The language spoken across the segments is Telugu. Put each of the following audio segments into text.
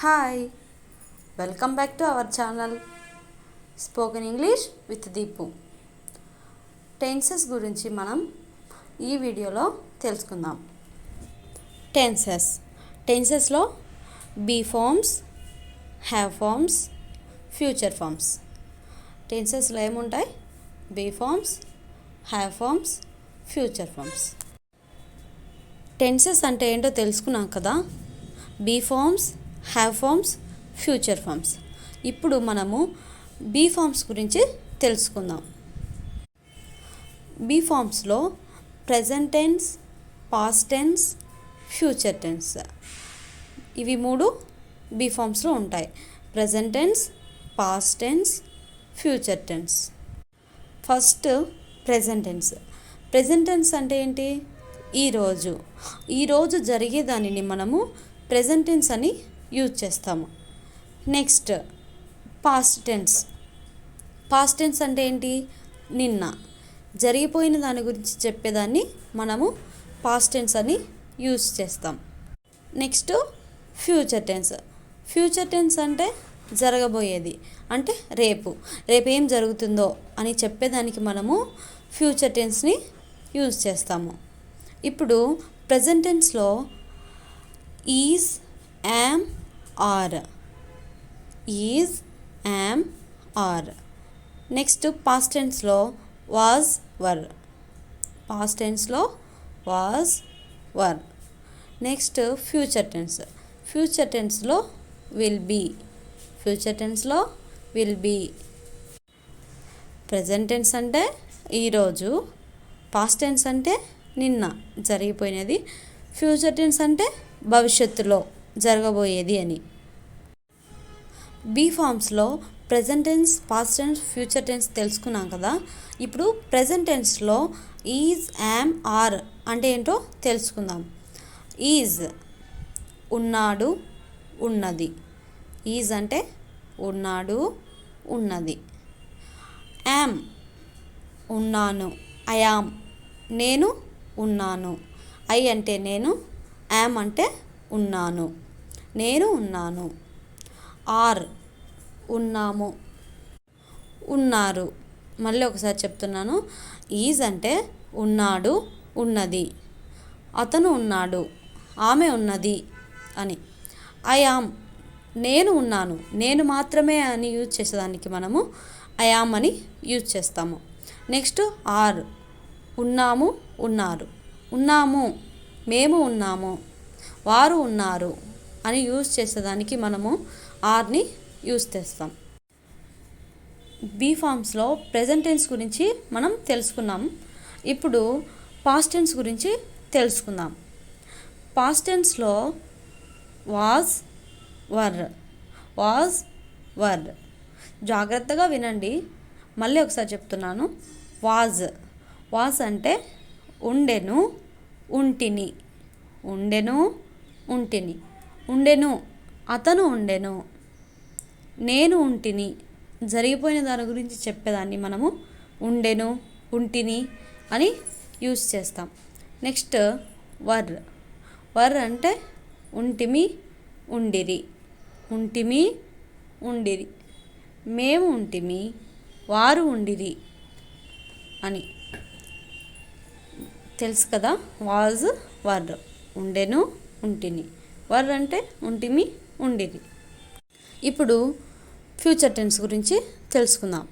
Hi, welcome back to our channel spoken English with Deepu. Tenses గురించి మనం ఈ వీడియోలో తెలుసుకుందాం. టెన్సెస్లో be forms, have forms, future forms. టెన్సెస్లో ఏముంటాయి? Be forms, have forms, future forms. Tenses అంటే ఏంటో తెలుసుకున్నాం కదా. Be forms, have forms, future forms. ఇప్పుడు మనము బీ ఫార్మ్స్ గురించి తెలుసుకుందాం. బీ ఫార్మ్స్లో present tense, past tense, future tense, ఇవి మూడు బీ ఫార్మ్స్లో ఉంటాయి. Present tense, past tense, future tense. First present tense. Present tense అంటే ఏంటి? ఈరోజు జరిగే దానిని మనము ప్రెజెంట్ టెన్స్ అని యూజ్ చేస్తాము. Next past tense. Past tense అంటే ఏంటి? నిన్న జరిగిపోయిన దాని గురించి చెప్పేదాన్ని మనము పాస్ట్ టెన్స్ అని యూజ్ చేస్తాం. Next future tense. Future tense అంటే జరగబోయేది, అంటే రేపు ఏం జరుగుతుందో అని చెప్పేదానికి మనము ఫ్యూచర్ టెన్స్ని యూజ్ చేస్తాము. ఇప్పుడు ప్రెజెంట్ టెన్స్లో is, am, are. Is, am, are. Next past టెన్స్లో వాజ్, వర్. పాస్ట్ టెన్స్లో was, were. Next future tense. Future టెన్స్లో విల్ బీ. ఫ్యూచర్ టెన్స్లో విల్ బీ. ప్రెజెంట్ టెన్స్ అంటే ఈరోజు, పాస్ట్ టెన్స్ అంటే నిన్న జరిగిపోయినది, ఫ్యూచర్ టెన్స్ అంటే భవిష్యత్తులో జరగబోయేది అని. బీ ఫార్మ్స్లో present tense, past tense, future tense తెలుసుకున్నాం కదా. ఇప్పుడు ప్రెజెంట్ టెన్స్లో ఈజ్, యామ్, ఆర్ అంటే ఏంటో తెలుసుకుందాం. ఈజ్ ఉన్నాడు, ఉన్నది. ఈజ్ అంటే ఉన్నాడు, ఉన్నది. యామ్ ఉన్నాను, ఐ యామ్ నేను ఉన్నాను. ఐ అంటే నేను, యామ్ అంటే ఉన్నాను, నేను ఉన్నాను. ఆర్ ఉన్నాము, ఉన్నారు. మళ్ళీ ఒకసారి చెప్తున్నాను. ఈజ్ అంటే ఉన్నాడు, ఉన్నది. అతను ఉన్నాడు, ఆమె ఉన్నది అని. ఐ యామ్ నేను ఉన్నాను, నేను మాత్రమే అని యూజ్ చేసేదానికి మనము ఐ యామ్ అని యూజ్ చేస్తాము. నెక్స్ట్ ఆర్ ఉన్నాము, ఉన్నారు. ఉన్నాము మేము ఉన్నాము, వారు ఉన్నారు అని యూజ్ చేసేదానికి మనము ఆర్ని యూజ్ చేస్తాం. బీ ఫార్మ్స్లో ప్రెజెంట్ టెన్స్ గురించి మనం తెలుసుకున్నాం. ఇప్పుడు పాస్ట్ టెన్స్ గురించి తెలుసుకుందాం. పాస్ట్ టెన్స్లో వాజ్, వర్. Was, were. జాగ్రత్తగా వినండి, మళ్ళీ ఒకసారి చెప్తున్నాను. వాజ్ అంటే ఉండెను, ఉంటిని. ఉండెను, ఉంటిని. ఉండెను అతను ఉండెను, నేను ఉంటిని. జరిగిపోయిన దాని గురించి చెప్పేదాన్ని మనము ఉండెను, ఉంటిని అని యూజ్ చేస్తాం. నెక్స్ట్ వర్. వర్ అంటే ఉంటిమి, ఉండిరి. ఉంటిమి, ఉండిరి. మేము ఉంటిమి, వారు ఉండిరి అని. తెలుసు కదా. వాజ్, వర్. ఉండెను, ఉంటిని. వర్ అంటే ఉంటిమి, ఉండిరి. ఇప్పుడు ఫ్యూచర్ టెన్స్ గురించి తెలుసుకుందాం.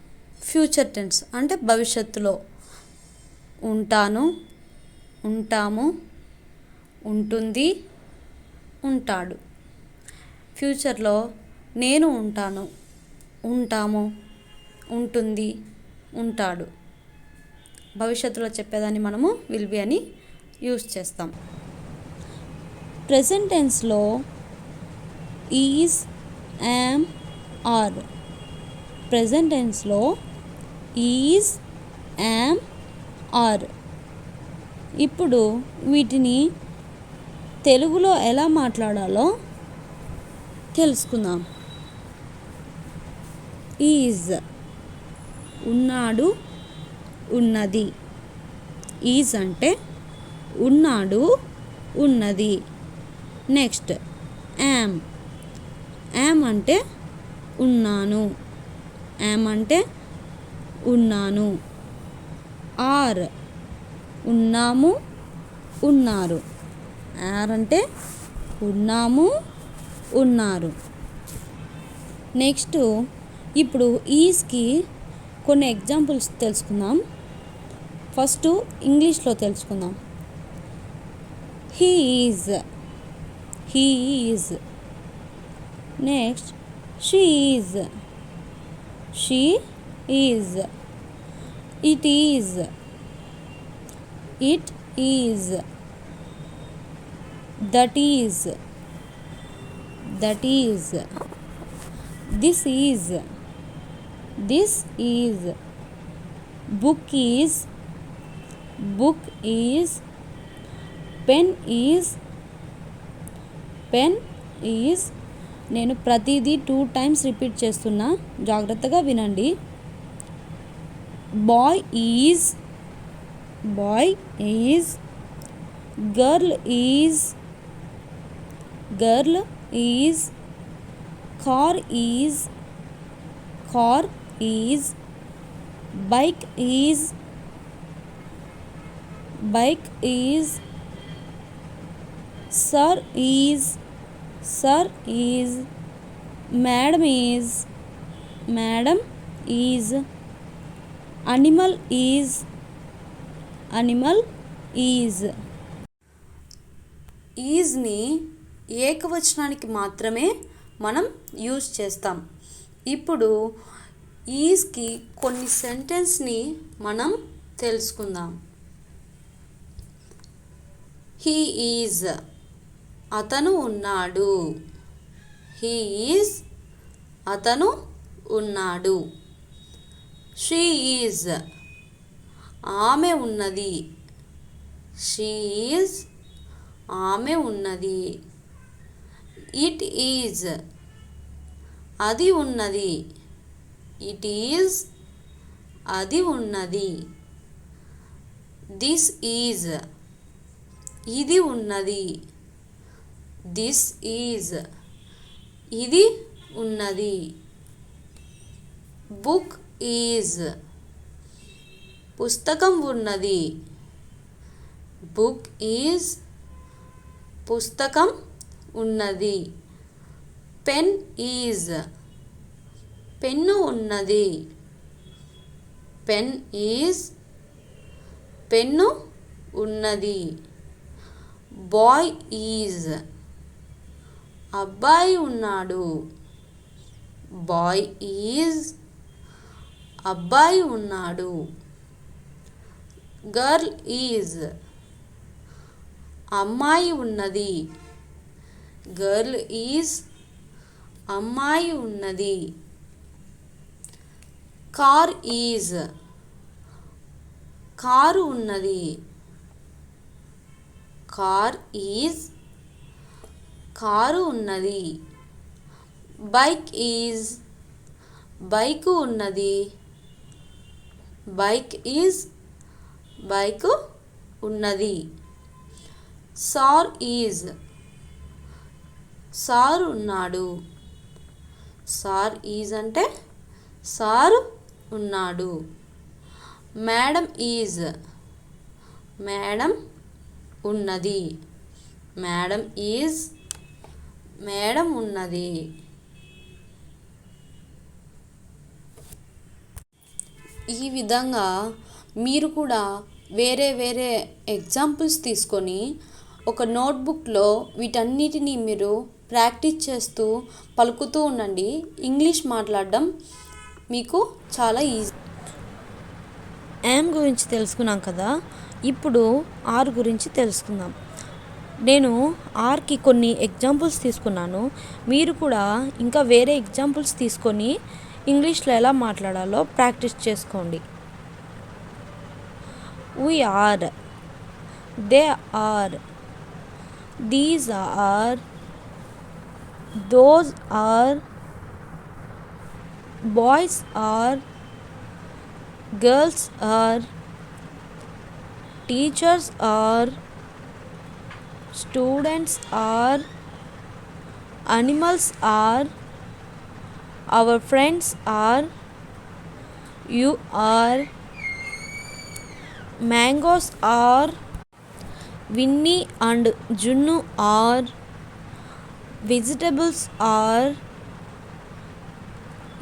ఫ్యూచర్ టెన్స్ అంటే భవిష్యత్తులో. ఉంటాను, ఉంటాము, ఉంటుంది, ఉంటాడు. ఫ్యూచర్లో నేను ఉంటాను, ఉంటాము, ఉంటుంది, ఉంటాడు. భవిష్యత్తులో చెప్పేదాన్ని మనము విల్ బి అని యూజ్ చేస్తాం. ప్రెజెంట్ టెన్స్లో ఈజ్, యామ్, ఆర్. ప్రెజెంట్ టెన్స్లో ఈజ్, యామ్, ఆర్. ఇప్పుడు వీటిని తెలుగులో ఎలా మాట్లాడాలో తెలుసుకుందాం. ఈజ్ ఉన్నాడు, ఉన్నది. ఈజ్ అంటే ఉన్నాడు, ఉన్నది. Next yam. యామ్ అంటే ఉన్నాను. యామ్ అంటే ఉన్నాను. ఆర్ ఉన్నాము, ఉన్నారు. ఆర్ అంటే ఉన్నాము, ఉన్నారు. నెక్స్ట్ ఇప్పుడు ఈస్కి కొన్ని ఎగ్జాంపుల్స్ తెలుసుకుందాం. ఫస్ట్ ఇంగ్లీష్లో తెలుసుకుందాం. He is, he is. Next she is, she is. It is, it is. That is, that is. This is, this is. Book is, book is. Pen is, pen is. నేను ప్రతిదీ 2 times రిపీట్ చేస్తున్నా, జాగ్రత్తగా వినండి. Boy is, boy is. Girl is, girl is. Car is, car is. Bike is, bike is. Sir is, sir is. Madam is, madam is. Animal is, animal is. ఈజ్ని ఏకవచనానికి మాత్రమే మనం యూజ్ చేస్తాం. ఇప్పుడు ఈజ్కి కొన్ని సెంటెన్స్ని మనం తెలుసుకుందాం. హీ ఈజ్, అతను ఉన్నాడు. హీ ఈజ్, అతను ఉన్నాడు. షీ ఈజ్, ఆమె ఉన్నది. షీ ఈజ్, ఆమె ఉన్నది. ఇట్ ఈజ్, అది ఉన్నది. ఇట్ ఈజ్, అది ఉన్నది. దిస్ ఈజ్, ఇది ఉన్నది. దిస్ ఈజ్, ఇది ఉన్నది. బుక్ ఈజ్, పుస్తకం ఉన్నది. బుక్ ఈజ్, పుస్తకం ఉన్నది. పెన్ ఈజ్, పెన్ను ఉన్నది. పెన్ ఈజ్, పెన్ను ఉన్నది. బాయ్ ఈజ్, అబ్బాయి ఉన్నాడు. బాయ్ ఈజ్, అబ్బాయి ఉన్నాడు. గర్ల్ ఈజ్, అమ్మాయి ఉన్నది. గర్ల్ ఈజ్, అమ్మాయి ఉన్నది. కార్ ఈజ్, కారు ఉన్నది. కార్ ఈజ్, కారు ఉన్నది. బైక్ ఈజ్, బైకు ఉన్నది. బైక్ ఈజ్, బైకు ఉన్నది. సార్ ఈజ్, సార్ ఉన్నాడు. సార్ ఈజ్ అంటే సారు ఉన్నాడు. మేడం ఈజ్, మేడం ఉన్నది. మేడం ఈజ్, మేడం ఉన్నది. ఈ విధంగా మీరు కూడా వేరే వేరే ఎగ్జాంపుల్స్ తీసుకొని ఒక నోట్బుక్లో వీటన్నిటిని మీరు ప్రాక్టీస్ చేస్తూ పలుకుతూ ఉండండి. ఇంగ్లీష్ మాట్లాడడం మీకు చాలా ఈజీ. యామ్ గురించి తెలుసుకున్నాం కదా, ఇప్పుడు ఆర్ గురించి తెలుసుకుందాం. నేను ఆర్కి కొన్ని ఎగ్జాంపుల్స్ తీసుకున్నాను. మీరు కూడా ఇంకా వేరే ఎగ్జాంపుల్స్ తీసుకొని ఇంగ్లీష్లో ఎలా మాట్లాడాలో ప్రాక్టీస్ చేసుకోండి. We are, they are, these are, those are, boys are, girls are, teachers are, students are, animals are, our friends are, you are, mangoes are, Winnie and Junnu are, vegetables are.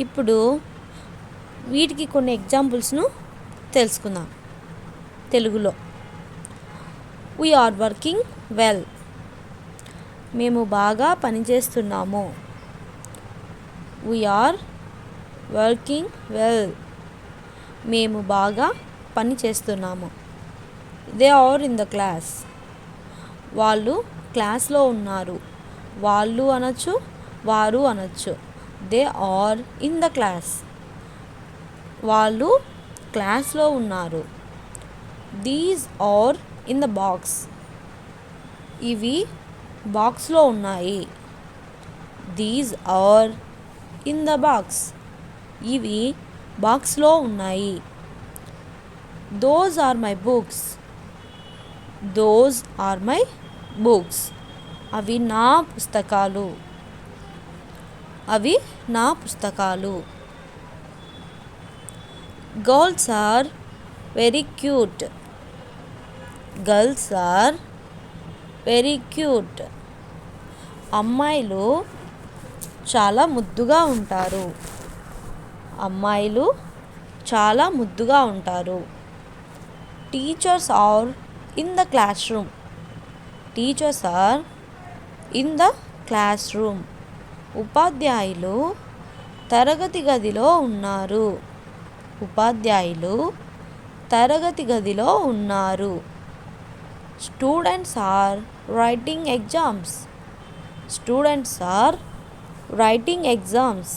ఇప్పుడు వీటికి కొన్ని ఎగ్జాంపుల్స్ను తెలుసుకుందాం తెలుగులో. we are working well, మేము బాగా పనిచేస్తున్నాము. we are working well, మేము బాగా పని చేస్తున్నాము. they are in the class, వాళ్ళు క్లాస్లో ఉన్నారు. వాళ్ళు అనొచ్చు, వారు అనొచ్చు. They are in the class, వాళ్ళు క్లాస్లో ఉన్నారు. These are in the box, ఇవి బాక్స్లో ఉన్నాయి. These are in the box, ఇవి బాక్స్లో ఉన్నాయి. Those are my books, those are my books, అవి నా పుస్తకాలు. అవి నా పుస్తకాలు. Girls are very cute, girls are very cute, అమ్మాయిలు చాలా ముద్దుగా ఉంటారు. అమ్మాయిలు చాలా ముద్దుగా ఉంటారు. Teachers are in the classroom, teachers are in the class room, ఉపాధ్యాయులు తరగతి గదిలో ఉన్నారు. ఉపాధ్యాయులు తరగతి గదిలో ఉన్నారు. Students are writing exams, students are writing exams,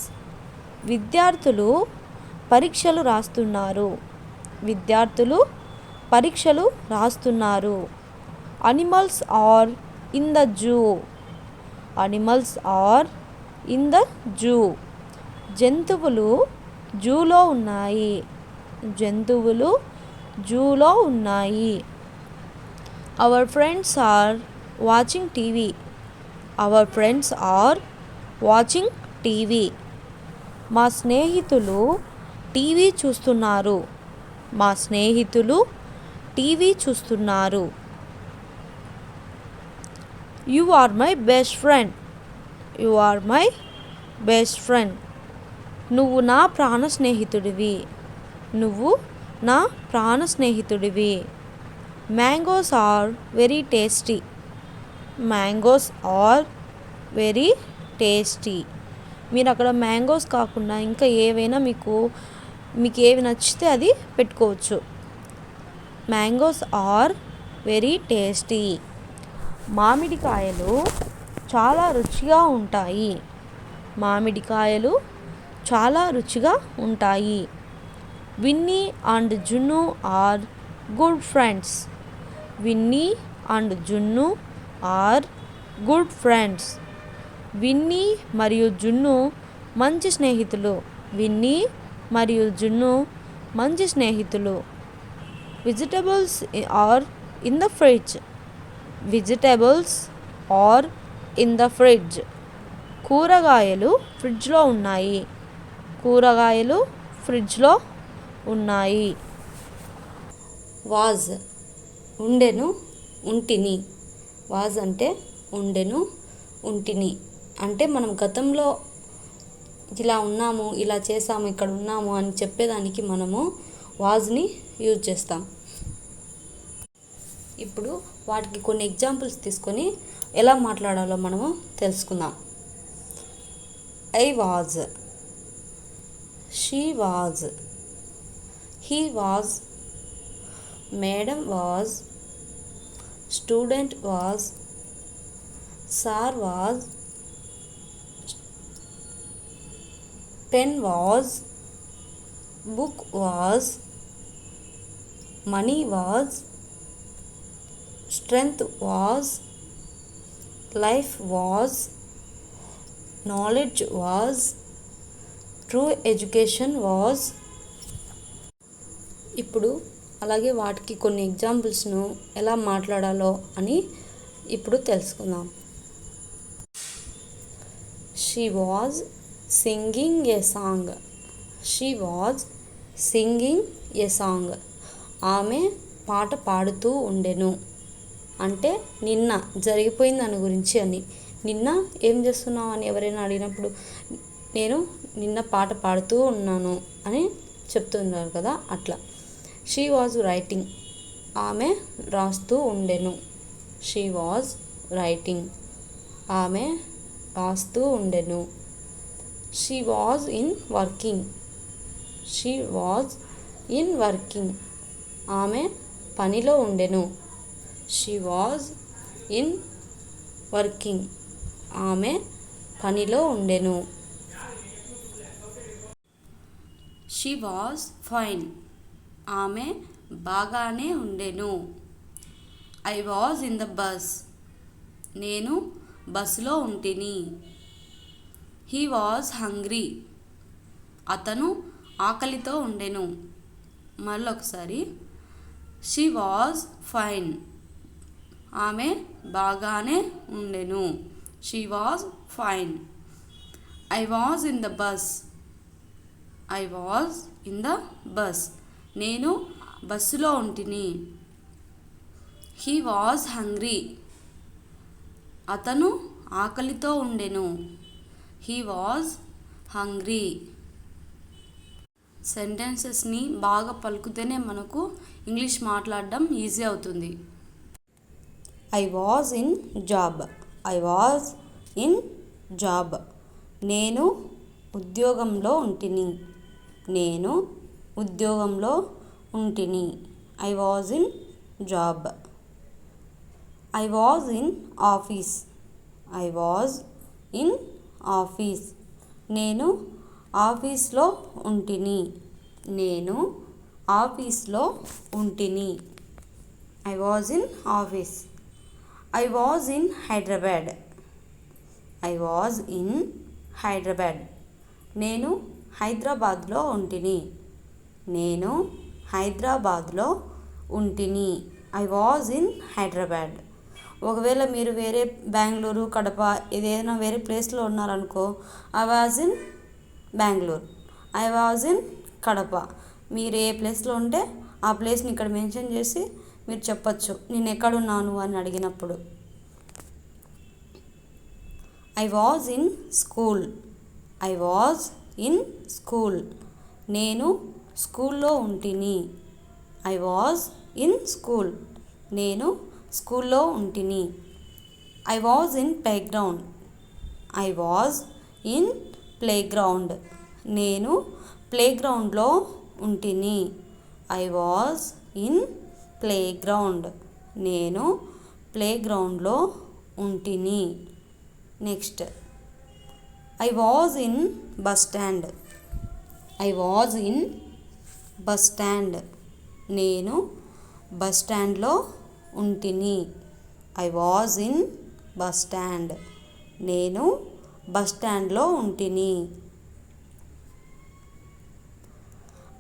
విద్యార్థులు పరీక్షలు రాస్తున్నారు. విద్యార్థులు పరీక్షలు రాస్తున్నారు. Animals are in the zoo, animals are in the zoo, జంతువులు జూలో ఉన్నాయి. జంతువులు జూలో ఉన్నాయి. Our friends are watching TV, our friends are watching TV, మా స్నేహితులు టీవీ చూస్తున్నారు. మా స్నేహితులు టీవీ చూస్తున్నారు. You are my best friend, you are my best friend, నువ్వు నా ప్రాణ స్నేహితుడివి. నువ్వు నా ప్రాణ స్నేహితుడివి. Mangoes are very tasty, mangoes are very tasty, మీరు అక్కడ మ్యాంగోస్ కాకుండా ఇంకా ఏవైనా మీకు ఏవి నచ్చితే అది పెట్టుకోవచ్చు. మ్యాంగోస్ ఆర్ వెరీ టేస్టీ, మామిడికాయలు చాలా రుచిగా ఉంటాయి. మామిడికాయలు చాలా రుచిగా ఉంటాయి. Winnie and Junnu are good friends, Winnie and Junnu are good friends, Winnie మరియు జున్ను మంచి స్నేహితులు. విన్నీ మరియు జున్ను మంచి స్నేహితులు. Vegetables are in the fridge, vegetables are in the fridge, కూరగాయలు ఫ్రిడ్జ్లో ఉన్నాయి. కూరగాయలు ఫ్రిడ్జ్లో ఉన్నాయి. వాజ్ ఉండెను, ఉంటిని. వాజ్ అంటే ఉండెను, ఉంటిని అంటే మనం గతంలో ఇలా ఉన్నాము, ఇలా చేసాము, ఇక్కడ ఉన్నాము అని చెప్పేదానికి మనము వాజ్ని యూజ్ చేస్తాం. ఇప్పుడు వాటికి కొన్ని ఎగ్జాంపుల్స్ తీసుకొని ఎలా మాట్లాడాలో మనము తెలుసుకుందాం. I was, she was, he was, madam was, student was, sir was, pen was, book was, money was, strength was, life was, knowledge was, true education was. ఇప్పుడు అలాగే వాటికి కొన్ని ఎగ్జాంపుల్స్ను ఎలా మాట్లాడాలో అని ఇప్పుడు తెలుసుకుందాం. She was singing a song. She was singing a song. ఆమె పాట పాడుతూ ఉండెను. అంటే నిన్న జరిగిపోయిన దాని గురించి అని. నిన్న ఏం చేస్తున్నావు అని ఎవరైనా అడిగినప్పుడు నేను నిన్న పాట పాడుతూ ఉన్నాను అని చెప్తున్నారు కదా, అట్లా. She was writing. ఆమె రాస్తూ ఉండెను. She was writing. ఆమె రాస్తూ ఉండెను. She was in working. She was in working. ఆమె పనిలో ఉండెను. She was in working. ఆమె పనిలో ఉండెను. She was fine. ఆమె బాగానే ఉండెను. I was in the bus. నేను బస్సులో ఉంటిని. He was hungry. అతను ఆకలితో ఉండెను. మళ్ళొకసారి. She was fine. ఆమె బాగానే ఉండెను. She was fine. I was in the bus. I was in the bus. నేను బస్సులో ఉంటిని. He was hungry. అతను ఆకలితో ఉండెను. He was hungry. సెంటెన్సెస్ని బాగా పలుకుతేనే మనకు ఇంగ్లీష్ మాట్లాడడం ఈజీ అవుతుంది. I was in job. I was in job. నేను ఉద్యోగంలో ఉంటిని. నేను ఉద్యోగంలో ఉంటిని. I was in job. I was in office. I was in office. నేను ఆఫీస్లో ఉంటిని. నేను ఆఫీస్లో ఉంటిని. I was in office. I was in Hyderabad. I was in Hyderabad. నేను హైదరాబాద్లో ఉంటిని. నేను హైదరాబాద్లో ఉంటిని. I was in Hyderabad. ఒకవేళ మీరు వేరే బెంగళూరు, కడప ఏదైనా వేరే ప్లేస్లో ఉన్నారనుకో, I was in Bengaluru. I was in Kadapa. మీరు ఏ ప్లేస్లో ఉంటే ఆ ప్లేస్ని ఇక్కడ మెన్షన్ చేసి మీరు చెప్పచ్చు నేను ఎక్కడున్నాను అని అడిగినప్పుడు. I was in school. I was in school. నేను స్కూల్లో ఉంటిని. I was in school. నేను స్కూల్లో ఉంటిని. I was in playground. I was in playground. నేను ప్లేగ్రౌండ్లో ఉంటిని. I was in playground. నేను ప్లేగ్రౌండ్లో ఉంటిని. Next, I was in bus stand. I was in bus stand. నేను బస్ స్టాండ్లో ఉంటిని. I was in bus stand. నేను బస్ స్టాండ్లో ఉంటిని.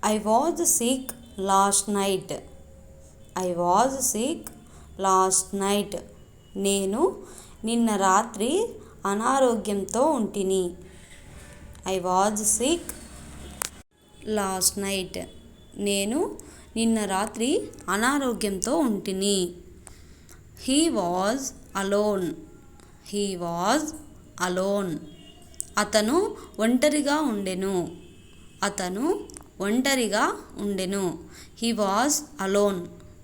I was sick last night. I was sick last night. నేను నిన్న రాత్రి అనారోగ్యంతో ఉంటిని. I was sick last night. నేను నిన్న రాత్రి అనారోగ్యంతో ఉంటిని. He was alone. He was alone. అతను ఒంటరిగా ఉండెను. అతను ఒంటరిగా ఉండెను. He was alone.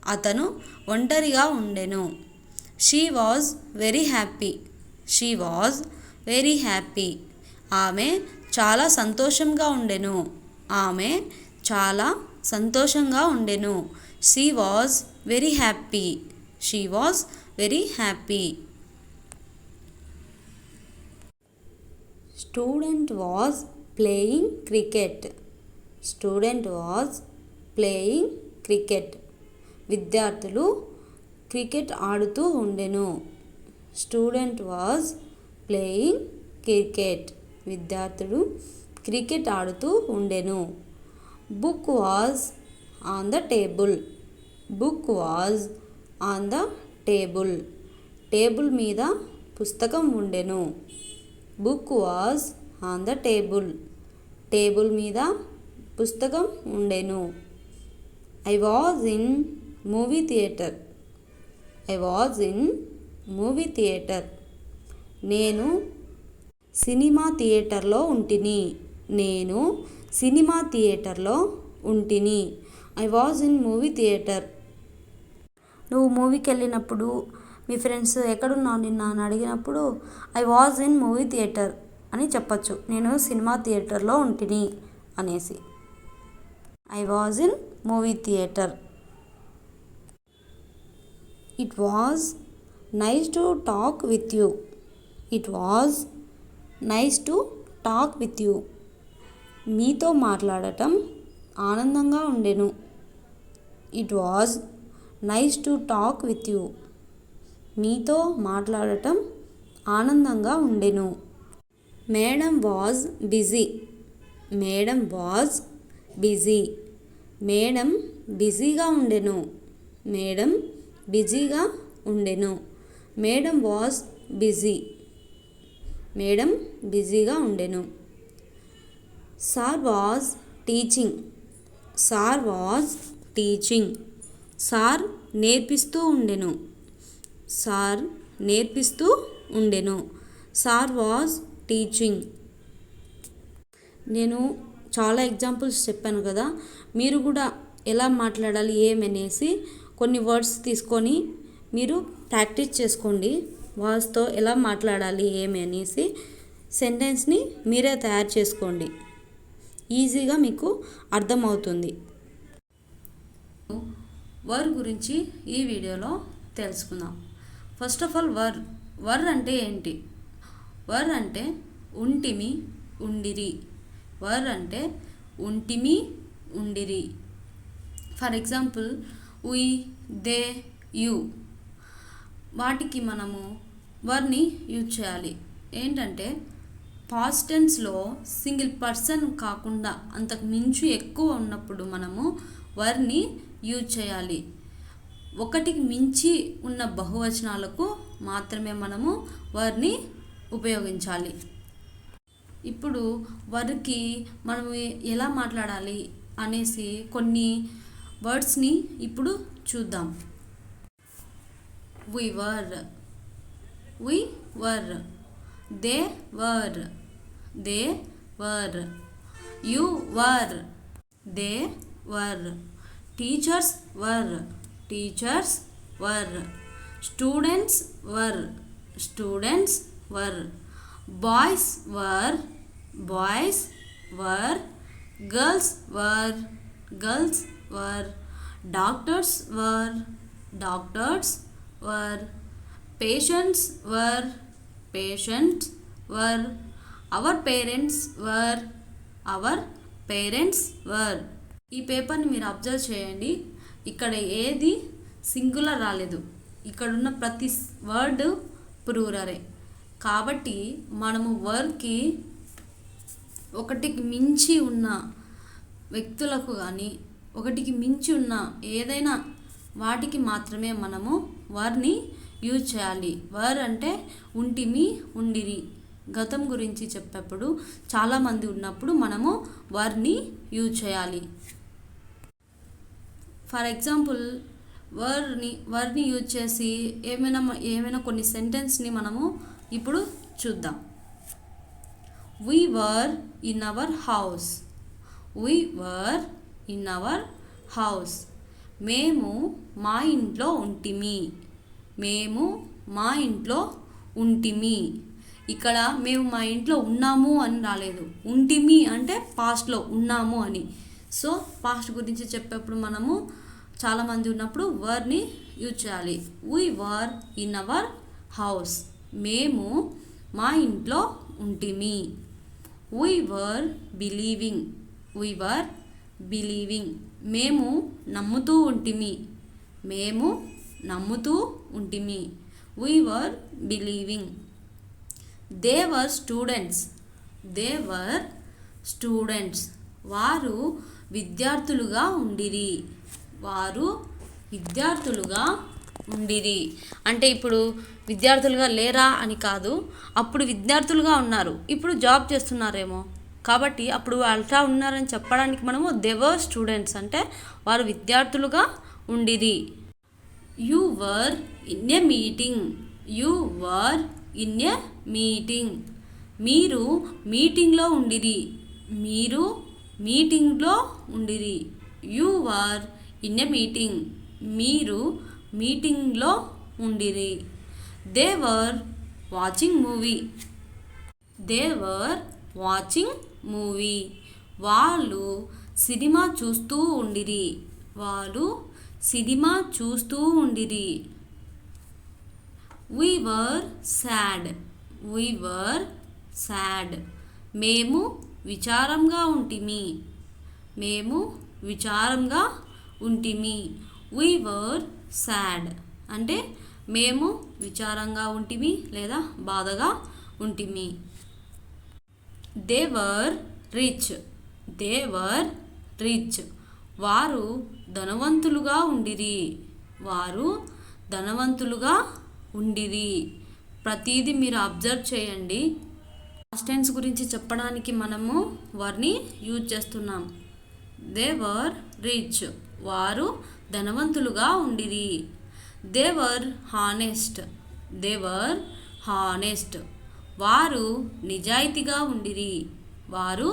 అతను ఒంటరిగా ఉండెను. She was very happy. She was very happy. ఆమె చాలా సంతోషంగా ఉండెను. ఆమె చాలా సంతోషంగా ఉండెను. She was very happy. She was very happy. Student was playing cricket. Student was playing cricket. విద్యార్థులు క్రికెట్ ఆడుతూ ఉండెను. Student was playing cricket. విద్యార్థులు క్రికెట్ ఆడుతూ ఉండెను. Book was on the table. Book was on the table. Table మీద పుస్తకం ఉండెను. Book was on the table. Table మీద పుస్తకం ఉండెను. I was in movie theatre. I was in movie theatre. నేను సినిమా థియేటర్లో ఉంటిని. నేను సినిమా థియేటర్లో ఉంటిని. I was in movie theatre. నువ్వు మూవీకి వెళ్ళినప్పుడు మీ ఫ్రెండ్స్ ఎక్కడున్నావు నిన్న అని అడిగినప్పుడు I was in movie theatre అని చెప్పచ్చు. నేను సినిమా థియేటర్లో ఉంటిని అనేసి. I was in movie theatre. It was nice to talk with you. It was nice to talk with you. మీతో మాట్లాడటం ఆనందంగా ఉండెను. It was nice to talk with you. మీతో మాట్లాడటం ఆనందంగా ఉండెను. Madam was busy. Madam was busy. Madam బిజీగా ఉండెను. మేడం బిజీగా ఉండెను. Madam was busy. మేడం బిజీగా ఉండెను. Sir was teaching. Sir was teaching. Sir నేర్పిస్తూ ఉండెను. సార్ నేర్పిస్తూ ఉండెను. Sir was teaching. నేను చాలా ఎగ్జాంపుల్స్ చెప్పాను కదా, మీరు కూడా ఎలా మాట్లాడాలి ఏమనేసి కొన్ని వర్డ్స్ తీసుకొని మీరు ప్రాక్టీస్ చేసుకోండి. వాయిస్తో ఎలా మాట్లాడాలి ఏమి అనేసి సెంటెన్స్ని మీరే తయారు చేసుకోండి. ఈజీగా మీకు అర్థమవుతుంది. వర్ గురించి ఈ వీడియోలో తెలుసుకుందాం. ఫస్ట్ ఆఫ్ ఆల్ వర్ అంటే ఏంటి? వర్ అంటే ఉంటిమి, ఉండిరి. వర్ అంటే ఉంటిమి, ఉండిరి. For example we, they, you వాటికి మనము వర్ని యూజ్ చేయాలి. ఏంటంటే పాస్ట్ టెన్స్లో సింగిల్ పర్సన్ కాకుండా అంతకు మించి ఎక్కువ ఉన్నప్పుడు మనము వర్ని యూజ్ చేయాలి. ఒకటికి మించి ఉన్న బహువచనాలకు మాత్రమే మనము వర్ని ఉపయోగించాలి. ఇప్పుడు వర్కి మనము ఎలా మాట్లాడాలి అనేసి కొన్ని వర్డ్స్ని ఇప్పుడు చూద్దాం. we were, they were, you were, they were, teachers were, students were, boys were, girls were, doctors were, patients were, our parents were. ఈ పేపర్ని మీరు అబ్జర్వ్ చేయండి. ఇక్కడ ఏది సింగులర్ రాలేదు. ఇక్కడున్న ప్రతి వర్డ్ ప్లూరలే. కాబట్టి మనము వర్కి ఒకటికి మించి ఉన్న వ్యక్తులకు కానీ ఒకటికి మించి ఉన్న ఏదైనా వాటికి మాత్రమే మనము వర్ని యూజ్ చేయాలి. వర్ అంటే ఉంటిమి, ఉండిరి. గతం గురించి చెప్పేప్పుడు చాలామంది ఉన్నప్పుడు మనము వర్ని యూజ్ చేయాలి. ఫర్ ఎగ్జాంపుల్ వర్ని యూజ్ చేసి ఏమైనా కొన్ని సెంటెన్స్ని మనము ఇప్పుడు చూద్దాం. we were in our house. మేము మా ఇంట్లో ఉంటిమి. ఇక్కడ మేము మా ఇంట్లో ఉన్నాము అని రాలేదు. ఉంటిమి అంటే పాస్ట్లో ఉన్నాము అని. సో పాస్ట్ గురించి చెప్పేప్పుడు మనము చాలామంది ఉన్నప్పుడు వర్ని యూజ్ చేయాలి. we were in our house. మేము మా ఇంట్లో ఉంటిమి. we were believing. మేము నమ్ముతూ ఉంటిమి. we were believing. they were students. వారు విద్యార్థులుగా ఉండిరి. అంటే ఇప్పుడు విద్యార్థులుగా లేరా అని కాదు, అప్పుడు విద్యార్థులుగా ఉన్నారు, ఇప్పుడు జాబ్ చేస్తున్నారేమో, కాబట్టి అప్పుడు అల్ట్రా ఉన్నారని చెప్పడానికి మనము దేవర్ స్టూడెంట్స్ అంటే వారు విద్యార్థులుగా ఉండిరి. You were in a meeting. You were in a meeting. మీరు మీటింగ్లో ఉండిరి. మీరు మీటింగ్లో ఉండిరి. You were in a meeting. మీరు మీటింగ్లో ఉండిరి. They were watching movie. They were watching movie. వాళ్ళు సినిమా చూస్తూ ఉండిరి. వాళ్ళు సినిమా చూస్తూ ఉండిరి. We were sad. We were sad. మేము విచారంగా ఉంటిమి. మేము విచారంగా ఉంటిమి. We were sad అంటే మేము విచారంగా ఉంటిమి లేదా బాధగా ఉంటిమి. They were rich. They were rich. వారు ధనవంతులుగా ఉండిరి. వారు ధనవంతులుగా ఉండిరి. ప్రతిదీ మీరు అబ్జర్వ్ చేయండి. పాస్ట్ టెన్స్ గురించి చెప్పడానికి మనము వారిని యూజ్ చేస్తున్నాం. They were rich. వారు ధనవంతులుగా ఉండిరి. They were honest. They were honest. వారు నిజాయితీగా ఉండిరి. వారు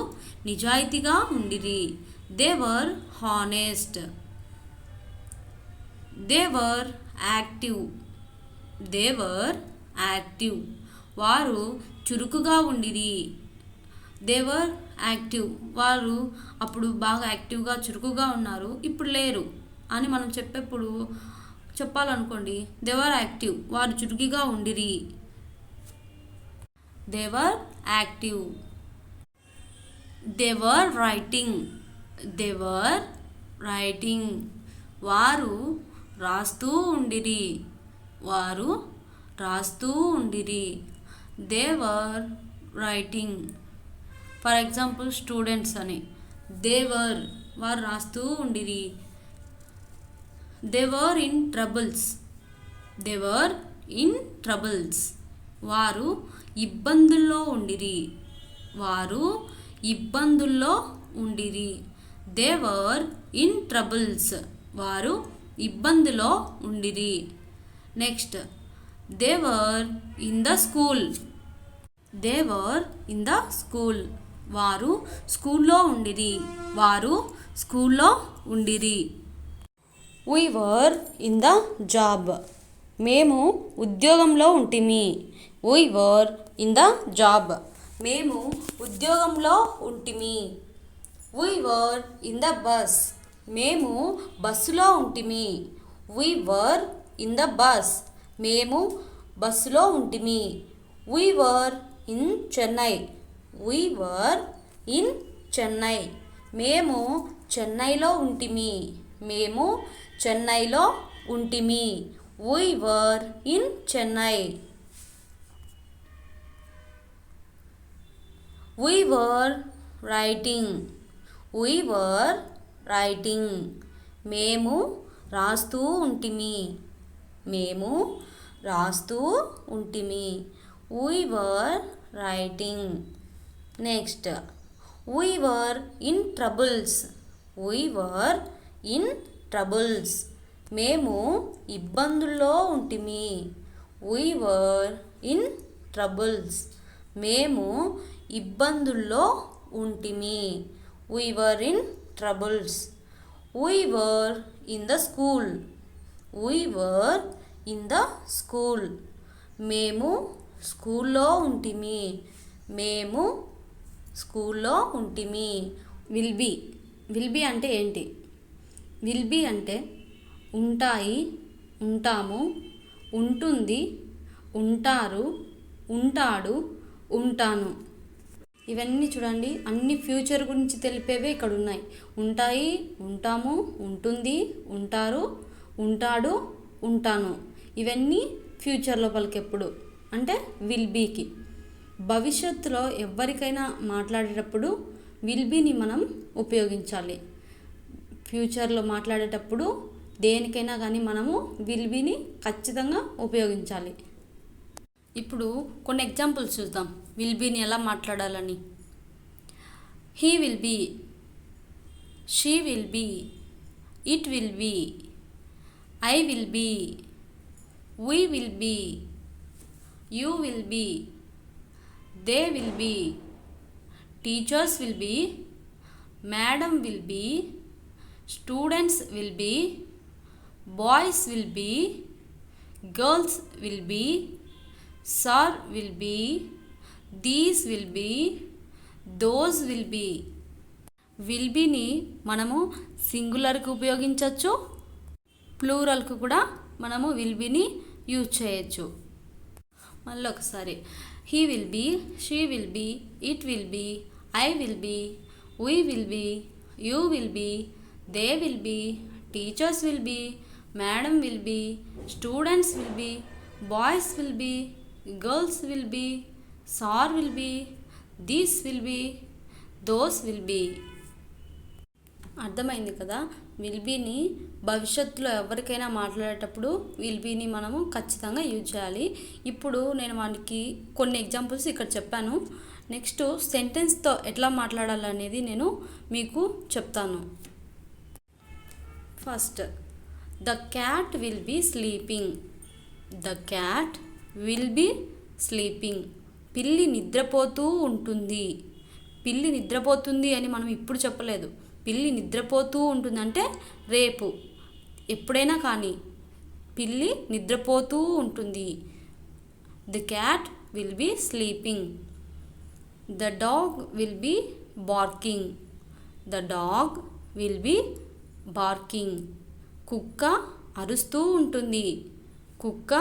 నిజాయితీగా ఉండిరి. They were honest. They were active. They were active. వారు చురుకుగా ఉండిరి. They were active. వారు అప్పుడు బాగా యాక్టివ్గా చురుకుగా ఉన్నారు, ఇప్పుడు లేరు అని మనం చెప్పాలనుకోండి. They were active. వారు చురుకుగా ఉండిరి. They were active. They were writing. They were writing. వారు రాస్తూ ఉండిరి. వారు రాస్తూ ఉండిరి. They were writing. For example students అని దే వర్ వారు రాస్తూ ఉండిరి. They were in troubles. They were in troubles. వారు ఇబ్బందుల్లో ఉండిరి. వారు ఇబ్బందుల్లో ఉండిరి. They were in troubles. వారు ఇబ్బందిలో ఉండిరి. Next they were in the school. They were in the school. వారు స్కూల్లో ఉండిరి. వారు స్కూల్లో ఉండిరి. We were in the job. మేము ఉద్యోగంలో ఉంటిమి. We were in the job. మేము ఉద్యోగంలో ఉంటిమి. We were in the bus. మేము బస్సులో ఉంటిమి. We were in the bus. మేము బస్సులో ఉంటిమి. We were in Chennai. We were in Chennai. మేము చెన్నైలో ఉంటిమి. మేము చెన్నైలో ఉంటిమి. We were in Chennai. We were writing. We were writing. మేము రాస్తూ ఉంటిమి. మేము రాస్తూ ఉంటిమి. We were writing. Next we were in troubles. We were in troubles. మేము ఇబ్బందుల్లో ఉంటిమి. We were in troubles. మేము ఇబ్బందుల్లో ఉంటిమి. We were in troubles. We were in the school. We were in the school. మేము స్కూల్లో ఉంటిమి. మేము స్కూల్లో ఉంటిమి. విల్ బి అంటే ఏంటి? విల్ బి అంటే ఉంటాయి, ఉంటాము, ఉంటుంది, ఉంటారు, ఉంటాడు, ఉంటాను. ఇవన్నీ చూడండి, అన్ని ఫ్యూచర్ గురించి తెలిపేవే ఇక్కడ ఉన్నాయి. ఉంటాయి, ఉంటాము, ఉంటుంది, ఉంటారు, ఉంటాడు, ఉంటాను. ఇవన్నీ ఫ్యూచర్లో పలికెప్పుడు అంటే విల్ బీకి. భవిష్యత్తులో ఎవరికైనా మాట్లాడేటప్పుడు విల్ బీని మనం ఉపయోగించాలి. ఫ్యూచర్లో మాట్లాడేటప్పుడు దేనికైనా కానీ మనము విల్ బీని ఖచ్చితంగా ఉపయోగించాలి. ఇప్పుడు కొన్ని ఎగ్జాంపుల్స్ చూద్దాం విల్ బీని ఎలా మాట్లాడాలని. He will be, she will be, it will be, I will be, we will be, you will be, they will be, teachers will be, madam will be, students will be, boys will be, girls will be, sir will be, these will be, those will be. Will బీని మనము సింగులర్కి ఉపయోగించవచ్చు, ప్లూరల్కి కూడా మనము విల్ బీని యూజ్ చేయొచ్చు. మళ్ళీ ఒకసారి he will be, she will be, it will be, I will be, we will be, you will be, they will be, teachers will be, madam will be, students will be, boys will be, girls will be, sir will be, these will be, those will be. అర్థమైంది కదా. విల్ బీని భవిష్యత్తులో ఎవరికైనా మాట్లాడేటప్పుడు విల్ బీని మనము ఖచ్చితంగా యూజ్ చేయాలి. ఇప్పుడు నేను వానికి కొన్ని ఎగ్జాంపుల్స్ ఇక్కడ చెప్పాను. నెక్స్ట్ సెంటెన్స్తో ఎట్లా మాట్లాడాలనేది నేను మీకు చెప్తాను. First, the cat will be sleeping. The cat will be sleeping. పిల్లి నిద్రపోతూ ఉంటుంది. పిల్లి నిద్రపోతుంది అని మనం ఇప్పుడు చెప్పలేదు. పిల్లి నిద్రపోతూ ఉంటుందంటే రేపు ఎప్పుడైనా కానీ పిల్లి నిద్రపోతూ ఉంటుంది. The cat will be sleeping. The dog will be barking. The dog will be barking. కుక్క అరుస్తూ ఉంటుంది. కుక్క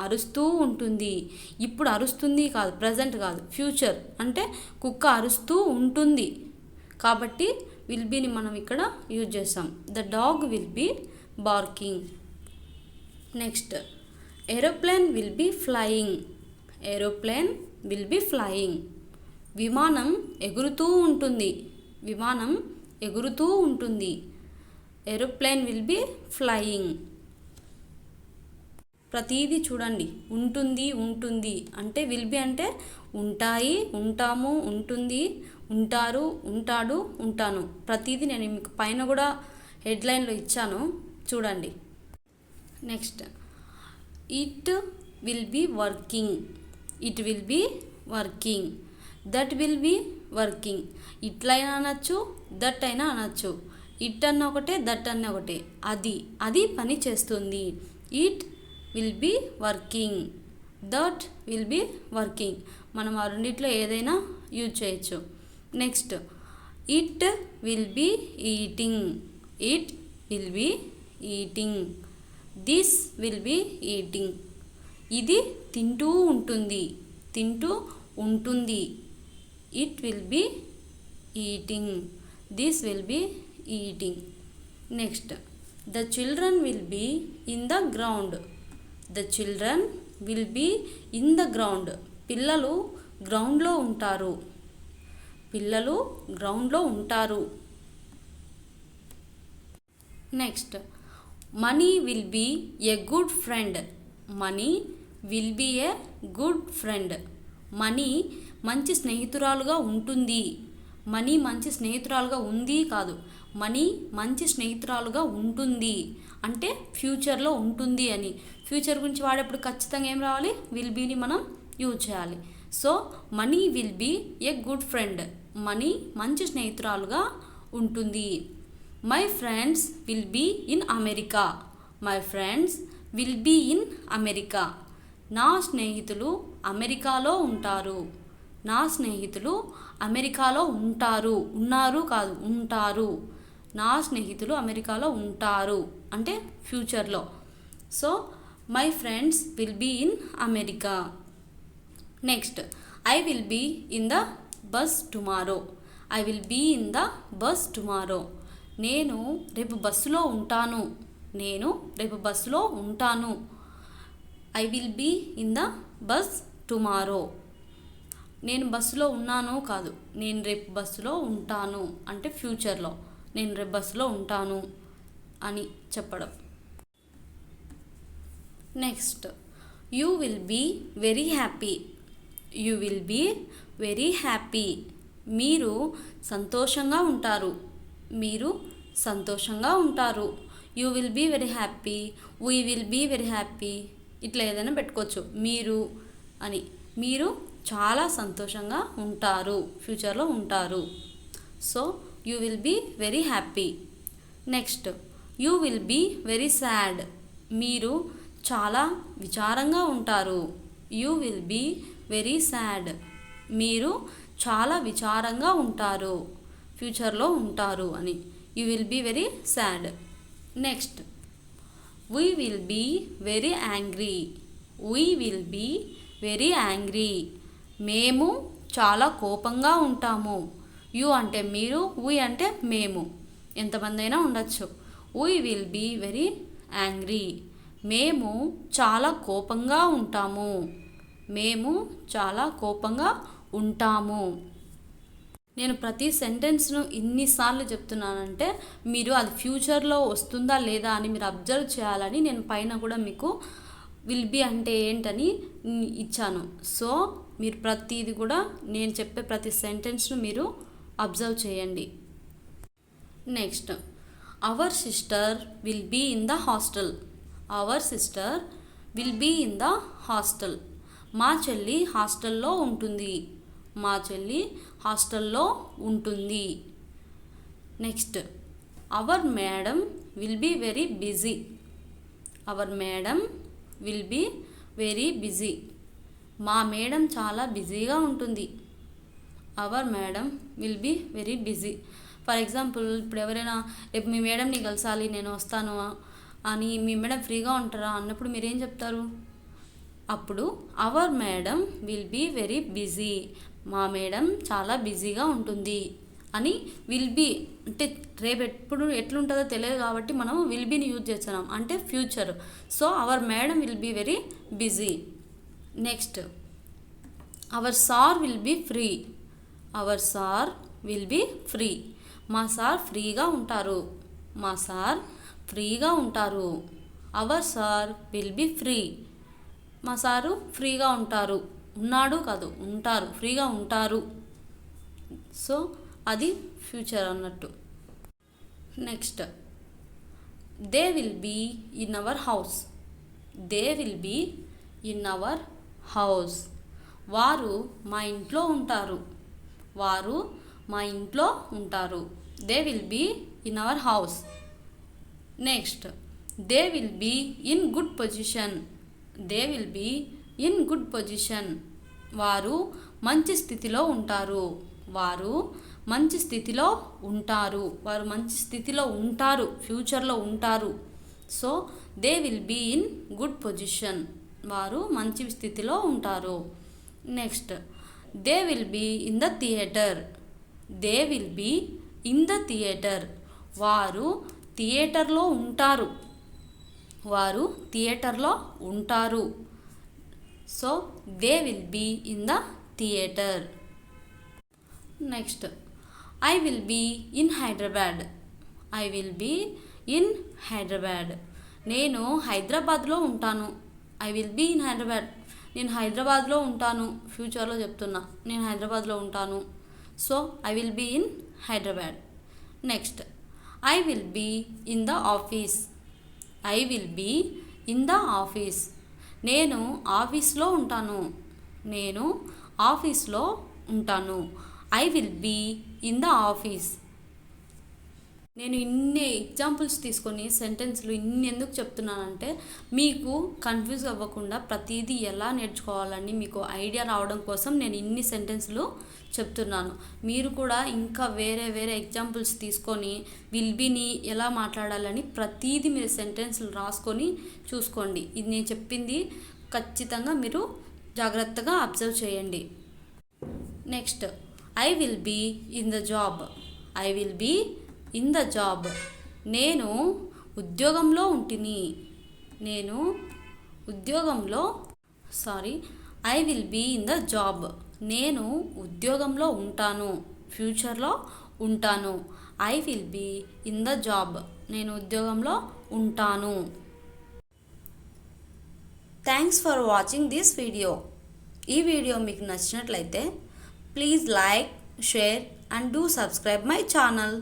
అరుస్తూ ఉంటుంది. ఇప్పుడు అరుస్తుంది కాదు, ప్రజెంట్ కాదు, ఫ్యూచర్ అంటే కుక్క అరుస్తూ ఉంటుంది కాబట్టి విల్ బీని మనం ఇక్కడ యూజ్ చేస్తాం. The dog will be barking. Next, aeroplane will be flying. Aeroplane will be flying. విమానం ఎగురుతూ ఉంటుంది. విమానం ఎగురుతూ ఉంటుంది. Aeroplane will be flying. ప్రతిదీ చూడండి, ఉంటుంది ఉంటుంది అంటే విల్ బీ అంటే ఉంటాయి, ఉంటాము, ఉంటుంది, ఉంటారు, ఉంటాడు, ఉంటాను. ప్రతిదీ నేను మీకు పైన కూడా హెడ్లైన్లో ఇచ్చాను చూడండి. Next, it will be working. It will be working. That will be working. ఇట్లయినా అనొచ్చు, దట్ అయినా అనొచ్చు. ఇట్ అన్న ఒకటే, దట్ అన్న ఒకటే. అది పని చేస్తుంది. It will be working. That will be working. మనం ఆ రెండిట్లో ఏదైనా యూజ్ చేయొచ్చు. Next, it will be eating. It will be eating. This will be eating. ఇది తింటూ ఉంటుంది. తింటూ ఉంటుంది. It will be eating. This will be eating. Next, the children will be in the ground. The children will be in the ground. పిల్లలు గ్రౌండ్లో ఉంటారు. పిల్లలు గ్రౌండ్లో ఉంటారు. Next, money will be a good friend. Money will be a good friend. Money మంచి స్నేహితురాలుగా ఉంటుంది. మనీ మంచి స్నేహితురాలుగా ఉంది కాదు, మనీ మంచి స్నేహితురాలుగా ఉంటుంది అంటే ఫ్యూచర్లో ఉంటుంది అని. ఫ్యూచర్ గురించి వాడేప్పుడు ఖచ్చితంగా ఏం రావాలి, విల్ బీని మనం యూజ్ చేయాలి. So money will be a good friend. Money మంచి స్నేహితురాలుగా ఉంటుంది. My friends will be in America. My friends will be in America. నా స్నేహితులు అమెరికాలో ఉంటారు. నా స్నేహితులు అమెరికాలో ఉంటారు. ఉన్నారు కాదు, ఉంటారు. నా స్నేహితులు అమెరికాలో ఉంటారు అంటే ఫ్యూచర్లో. So my friends will be in America. Next, I will be in the bus tomorrow. I will be in the bus tomorrow. నేను రేపు బస్సులో ఉంటాను. నేను రేపు బస్సులో ఉంటాను. I will be in the bus tomorrow. నేను బస్సులో ఉన్నాను కాదు, నేను రేపు బస్సులో ఉంటాను అంటే ఫ్యూచర్లో నేను రేపు బస్సులో ఉంటాను అని చెప్పడం. Next you will be very happy. You will be very happy. మీరు సంతోషంగా ఉంటారు. మీరు సంతోషంగా ఉంటారు. You will be very happy, we will be very happy, ఇట్లా ఏదైనా పెట్టుకోవచ్చు. మీరు అని, మీరు చాలా సంతోషంగా ఉంటారు, ఫ్యూచర్లో ఉంటారు. So you will be very happy. Next you will be very sad. మీరు చాలా విచారంగా ఉంటారు. You will be very sad. మీరు చాలా విచారంగా ఉంటారు, ఫ్యూచర్లో ఉంటారు అని. You will be very sad. Next we will be very angry. We will be very angry. మేము చాలా కోపంగా ఉంటాము. యూ అంటే మీరు, వీ అంటే మేము, ఎంతమంది అయినా ఉండొచ్చు. We will be very angry. మేము చాలా కోపంగా ఉంటాము. మేము చాలా కోపంగా ఉంటాము. నేను ప్రతి సెంటెన్స్ను ఇన్నిసార్లు చెప్తున్నానంటే మీరు అది ఫ్యూచర్లో వస్తుందా లేదా అని మీరు అబ్జర్వ్ చేయాలని నేను పైన కూడా మీకు విల్ బీ అంటే ఏంటని ఇచ్చాను. సో మీరు ప్రతిది కూడా నేను చెప్పే ప్రతి సెంటెన్స్ను మీరు అబ్జర్వ్ చేయండి. Next our sister will be in the hostel. Our sister will be in the hostel. మా చెల్లి హాస్టల్లో ఉంటుంది. మా చెల్లి హాస్టల్లో ఉంటుంది. Next our madam will be very busy. Our madam will be very busy. మా మేడం చాలా బిజీగా ఉంటుంది. Our madam will be very busy. For example ఇప్పుడు ఎవరైనా రేపు మీ మేడంని కలసాలి నేను వస్తాను అని, మీ మేడం ఫ్రీగా ఉంటారా అన్నప్పుడు మీరేం చెప్తారు? అప్పుడు our madam will be very busy. మా మేడం చాలా బిజీగా ఉంటుంది అని విల్ బీ అంటే రేపు ఎప్పుడు ఎట్లుంటుందో తెలియదు కాబట్టి మనం విల్ బీని యూజ్ చేస్తున్నాం అంటే future. So our madam will be very busy. Next our sir will be free. Our sir will be free. మా సార్ ఫ్రీగా ఉంటారు. మా సార్ ఫ్రీగా ఉంటారు. Our sir will be free. మా సారు ఫ్రీగా ఉంటారు. ఉన్నాడు కాదు, ఉంటారు, ఫ్రీగా ఉంటారు. సో అది ఫ్యూచర్ అన్నట్టు. Next they will be in our house. They will be in our house. వారు మా ఇంట్లో ఉంటారు. వారు మా ఇంట్లో ఉంటారు. They will be in our house. Next they will be in good position. They will be in good position. వారు మంచి స్థితిలో ఉంటారు. వారు మంచి స్థితిలో ఉంటారు. వారు మంచి స్థితిలో ఉంటారు, ఫ్యూచర్లో ఉంటారు. So they will be in good position. వారు మంచి స్థితిలో ఉంటారు. Next they will be in the theatre. They will be in the theatre. వారు థియేటర్లో ఉంటారు. వారు థియేటర్లో ఉంటారు. So they will be in the theatre. Next I will be in Hyderabad. I will be in Hyderabad. నేను హైదరాబాద్లో ఉంటాను. I will be in Hyderabad. నేను హైదరాబాద్లో ఉంటాను, ఫ్యూచర్లో చెప్తున్నా, నేను హైదరాబాద్లో ఉంటాను. So I will be in Hyderabad. Next I will be in the office. I will be in the office. నేను ఆఫీస్లో ఉంటాను. నేను ఆఫీస్లో ఉంటాను. I will be in the office. నేను ఇన్ని ఎగ్జాంపుల్స్ తీసుకొని సెంటెన్స్లు ఇన్ని ఎందుకు చెప్తున్నానంటే మీకు కన్ఫ్యూజ్ అవ్వకుండా ప్రతిదీ ఎలా నేర్చుకోవాలని మీకు ఐడియా రావడం కోసం నేను ఇన్ని సెంటెన్స్లు చెప్తున్నాను. మీరు కూడా ఇంకా వేరే వేరే ఎగ్జాంపుల్స్ తీసుకొని విల్ బీని ఎలా మాట్లాడాలని ప్రతిదీ మీరు సెంటెన్స్లు రాసుకొని చూసుకోండి. ఇది నేను చెప్పింది ఖచ్చితంగా మీరు జాగ్రత్తగా అబ్జర్వ్ చేయండి. Next I will be in the job. I will be in the job. నేను ఉద్యోగంలో ఉంటిని. నేను ఉద్యోగంలో I will be in the job. నేను ఉద్యోగంలో ఉంటాను, ఫ్యూచర్లో ఉంటాను. I will be in the job. నేను ఉద్యోగంలో ఉంటాను. Thanks for watching this video. ఈ వీడియో మీకు నచ్చినట్లయితే please like, share and do subscribe my channel.